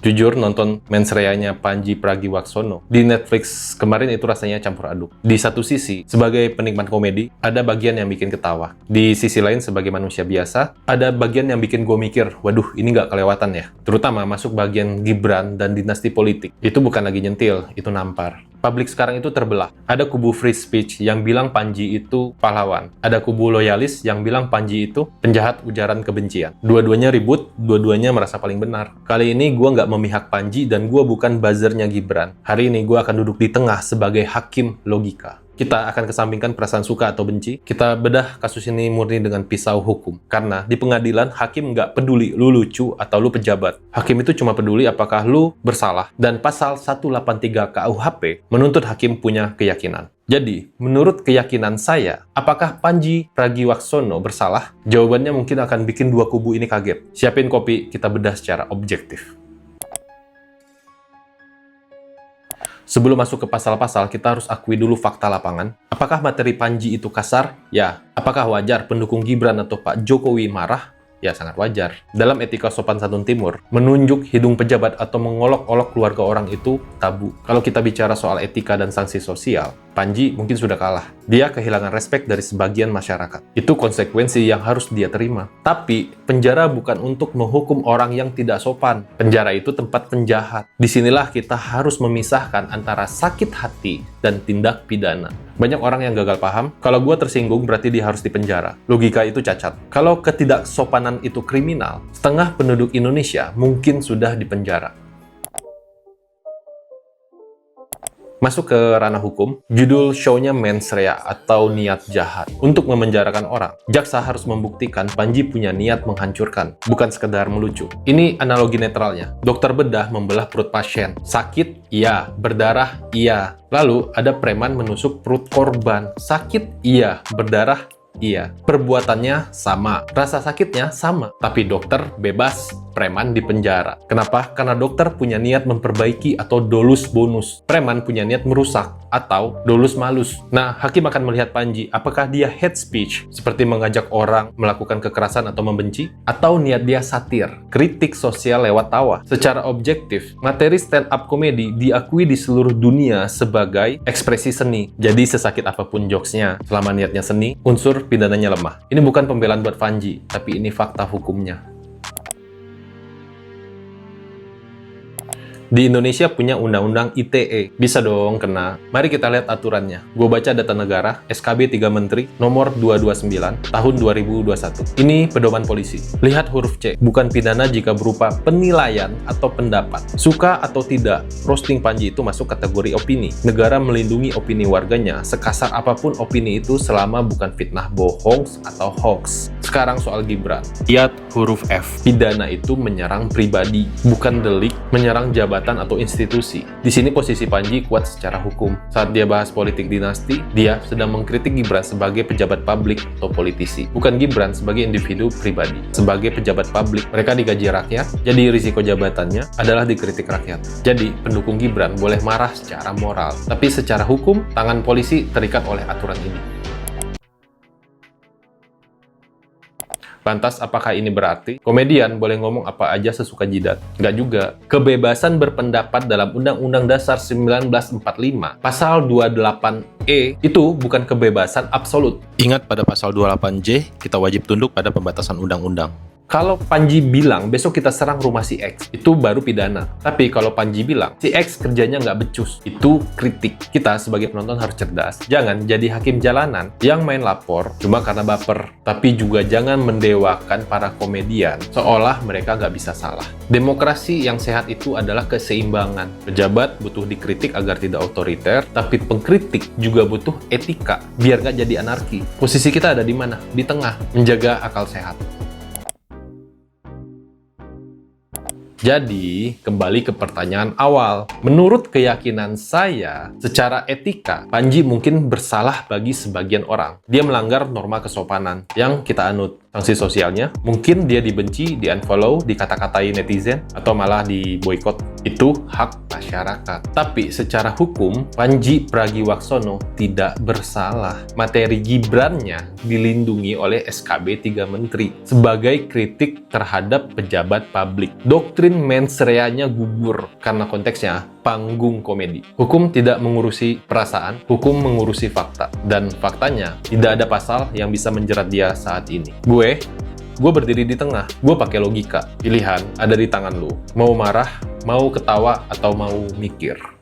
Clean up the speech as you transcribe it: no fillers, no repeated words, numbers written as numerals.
Jujur, nonton Mens Rea-nya Pandji Pragiwaksono di Netflix kemarin itu rasanya campur aduk. Di satu sisi, sebagai penikmat komedi, ada bagian yang bikin ketawa. Di sisi lain, sebagai manusia biasa, ada bagian yang bikin gue mikir, waduh, ini nggak kelewatan ya. Terutama masuk bagian Gibran dan dinasti politik. Itu bukan lagi nyentil, itu nampar. Publik sekarang itu terbelah. Ada kubu free speech yang bilang Pandji itu pahlawan. Ada kubu loyalis yang bilang Pandji itu penjahat ujaran kebencian. Dua-duanya ribut, dua-duanya merasa paling benar. Kali ini gue nggak memihak Pandji dan gue bukan buzzernya Gibran. Hari ini gue akan duduk di tengah sebagai hakim logika. Kita akan kesampingkan perasaan suka atau benci. Kita bedah kasus ini murni dengan pisau hukum. Karena di pengadilan, hakim nggak peduli lu lucu atau lu pejabat. Hakim itu cuma peduli apakah lu bersalah. Dan pasal 183 KUHP menuntut hakim punya keyakinan. Jadi, menurut keyakinan saya, apakah Pandji Pragiwaksono bersalah? Jawabannya mungkin akan bikin dua kubu ini kaget. Siapin kopi, kita bedah secara objektif. Sebelum masuk ke pasal-pasal, kita harus akui dulu fakta lapangan. Apakah materi Pandji itu kasar? Ya. Apakah wajar pendukung Gibran atau Pak Jokowi marah? Ya, sangat wajar. Dalam etika sopan santun timur, menunjuk hidung pejabat atau mengolok-olok keluarga orang itu tabu. Kalau kita bicara soal etika dan sanksi sosial, Pandji mungkin sudah kalah. Dia kehilangan respek dari sebagian masyarakat. Itu konsekuensi yang harus dia terima. Tapi, penjara bukan untuk menghukum orang yang tidak sopan. Penjara itu tempat penjahat. Disinilah kita harus memisahkan antara sakit hati dan tindak pidana. Banyak orang yang gagal paham, kalau gue tersinggung berarti dia harus dipenjara. Logika itu cacat. Kalau ketidaksopanan itu kriminal, setengah penduduk Indonesia mungkin sudah dipenjara. Masuk ke ranah hukum, judul show-nya Mens Rea atau niat jahat. Untuk memenjarakan orang, jaksa harus membuktikan Pandji punya niat menghancurkan, bukan sekedar melucu. Ini analogi netralnya. Dokter bedah membelah perut pasien. Sakit? Iya. Berdarah? Iya. Lalu ada preman menusuk perut korban. Sakit? Iya. Berdarah? Iya. Perbuatannya sama. Rasa sakitnya sama. Tapi dokter bebas, preman dipenjara. Kenapa? Karena dokter punya niat memperbaiki atau dolus bonus. Preman punya niat merusak atau dolus malus. Nah, hakim akan melihat Pandji, apakah dia hate speech, seperti mengajak orang melakukan kekerasan atau membenci, atau niat dia satir, kritik sosial lewat tawa. Secara objektif, materi stand-up komedi diakui di seluruh dunia sebagai ekspresi seni. Jadi sesakit apapun jokesnya, selama niatnya seni, unsur pidananya lemah. Ini bukan pembelaan buat Pandji, tapi ini fakta hukumnya. Di Indonesia punya undang-undang ITE. Bisa dong kena. Mari kita lihat aturannya. Gue baca data negara, SKB 3 Menteri, nomor 229, tahun 2021. Ini pedoman polisi. Lihat huruf C. Bukan pidana jika berupa penilaian atau pendapat. Suka atau tidak, roasting Pandji itu masuk kategori opini. Negara melindungi opini warganya, sekasar apapun opini itu selama bukan fitnah bohong atau hoax. Sekarang soal Gibran. Lihat huruf F. Pidana itu menyerang pribadi, bukan delik menyerang jabatan atau institusi. Di sini posisi Pandji kuat secara hukum. Saat dia bahas politik dinasti, dia sedang mengkritik Gibran sebagai pejabat publik atau politisi, bukan Gibran sebagai individu pribadi. Sebagai pejabat publik, mereka digaji rakyat, jadi risiko jabatannya adalah dikritik rakyat. Jadi, pendukung Gibran boleh marah secara moral, tapi secara hukum, tangan polisi terikat oleh aturan ini. Lantas, apakah ini berarti komedian boleh ngomong apa aja sesuka jidat? Nggak juga. Kebebasan berpendapat dalam Undang-Undang Dasar 1945, Pasal 28E, itu bukan kebebasan absolut. Ingat pada Pasal 28J, kita wajib tunduk pada pembatasan undang-undang. Kalau Pandji bilang, besok kita serang rumah si X, itu baru pidana. Tapi kalau Pandji bilang, si X kerjanya nggak becus, itu kritik. Kita sebagai penonton harus cerdas. Jangan jadi hakim jalanan yang main lapor cuma karena baper. Tapi juga jangan mendewakan para komedian, seolah mereka nggak bisa salah. Demokrasi yang sehat itu adalah keseimbangan. Pejabat butuh dikritik agar tidak otoriter, tapi pengkritik juga butuh etika, biar nggak jadi anarki. Posisi kita ada di mana? Di tengah, menjaga akal sehat. Jadi, kembali ke pertanyaan awal. Menurut keyakinan saya, secara etika, Pandji mungkin bersalah bagi sebagian orang. Dia melanggar norma kesopanan yang kita anut. sanksi sosialnya. Mungkin dia dibenci, di-unfollow, dikata-katai netizen, atau malah di-boykot. Itu hak masyarakat. Tapi secara hukum, Pandji Pragiwaksono tidak bersalah. Materi Gibran-nya dilindungi oleh SKB 3 Menteri sebagai kritik terhadap pejabat publik. Doktrin mens rea-nya gugur karena konteksnya panggung komedi. Hukum tidak mengurusi perasaan, hukum mengurusi fakta. Dan faktanya, tidak ada pasal yang bisa menjerat dia saat ini. Gue berdiri di tengah, gue pakai logika. Pilihan ada di tangan lu. Mau marah, mau ketawa, atau mau mikir.